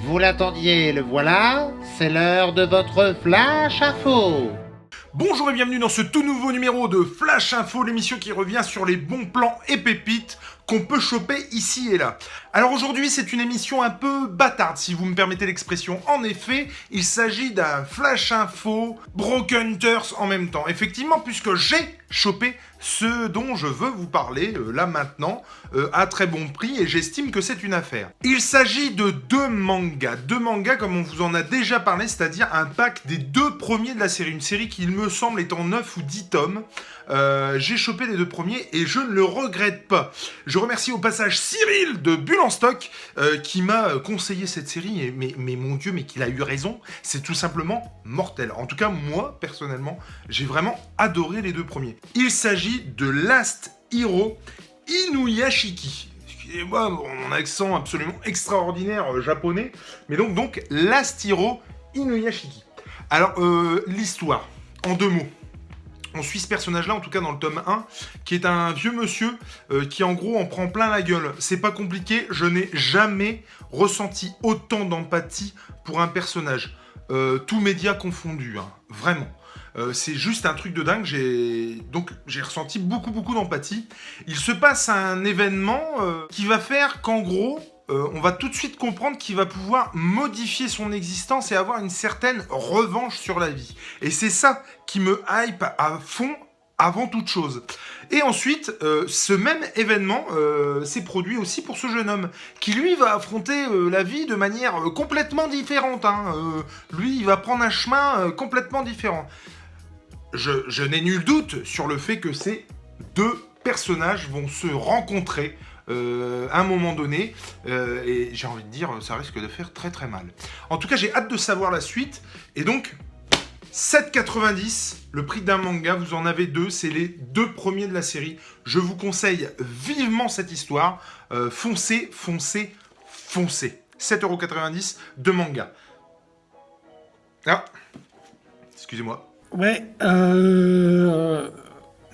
Vous l'attendiez, le voilà, c'est l'heure de votre Flash Info. Bonjour et bienvenue dans ce tout nouveau numéro de Flash Info, l'émission qui revient sur les bons plans et pépites qu'on peut choper ici et là. Alors aujourd'hui, c'est une émission un peu bâtarde, si vous me permettez l'expression. En effet, il s'agit d'un Flash Info Broken Hunters en même temps. Effectivement, puisque j'ai chopé ce dont je veux vous parler là maintenant à très bon prix et j'estime que c'est une affaire. Il s'agit de deux mangas comme on vous en a déjà parlé, c'est-à-dire un pack des deux premiers de la série, une série qui il me semble est en 9 ou 10 tomes. J'ai chopé les deux premiers et je ne le regrette pas. Je remercie au passage Cyril de Bulle en Stock qui m'a conseillé cette série, mais mon Dieu, mais qu'il a eu raison, c'est tout simplement mortel. En tout cas, moi, personnellement, j'ai vraiment adoré les deux premiers. Il s'agit de Last Hero Inuyashiki. Excusez-moi, mon accent absolument extraordinaire japonais, mais donc Last Hero Inuyashiki. Alors, l'histoire, en deux mots. On suit ce personnage-là, en tout cas dans le tome 1, qui est un vieux monsieur qui en gros en prend plein la gueule. C'est pas compliqué, je n'ai jamais ressenti autant d'empathie pour un personnage. Tous médias confondus, hein, vraiment. C'est juste un truc de dingue, j'ai ressenti beaucoup d'empathie. Il se passe un événement qui va faire qu'en gros, on va tout de suite comprendre qu'il va pouvoir modifier son existence et avoir une certaine revanche sur la vie. Et c'est ça qui me hype à fond avant toute chose. Et ensuite, ce même événement s'est produit aussi pour ce jeune homme, qui lui va affronter la vie de manière complètement différente. Hein. Lui, il va prendre un chemin complètement différent. Je n'ai nul doute sur le fait que ces deux personnages vont se rencontrer à un moment donné, et j'ai envie de dire, ça risque de faire très mal. En tout cas, j'ai hâte de savoir la suite, et donc, 7,90, le prix d'un manga, vous en avez deux, c'est les deux premiers de la série. Je vous conseille vivement cette histoire, foncez. 7,90€ de manga. Ah, excusez-moi. Ouais,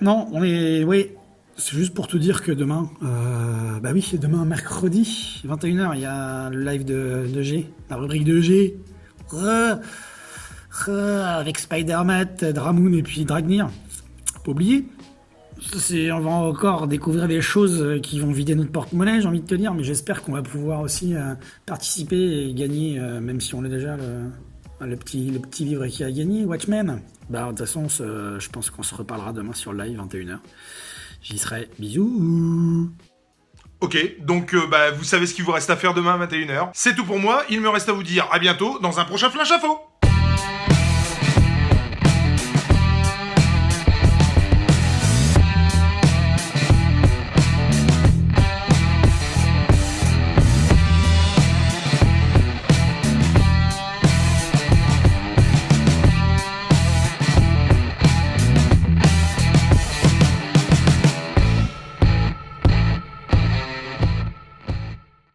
non, oui, c'est juste pour te dire que demain, bah oui, demain, mercredi, 21h, il y a le live de G, la rubrique de G, avec Spider-Man, Dramoon et puis Dragnir. Pas oublier. On va encore découvrir des choses qui vont vider notre porte-monnaie, j'ai envie de te dire, mais j'espère qu'on va pouvoir aussi participer et gagner, même si on a déjà le petit livre qui a gagné, Watchmen. Bah, de toute façon, je pense qu'on se reparlera demain sur le live, 21h. J'y serai. Bisous. Ok, donc vous savez ce qu'il vous reste à faire demain à 21h. C'est tout pour moi, il me reste à vous dire à bientôt dans un prochain Flash Info.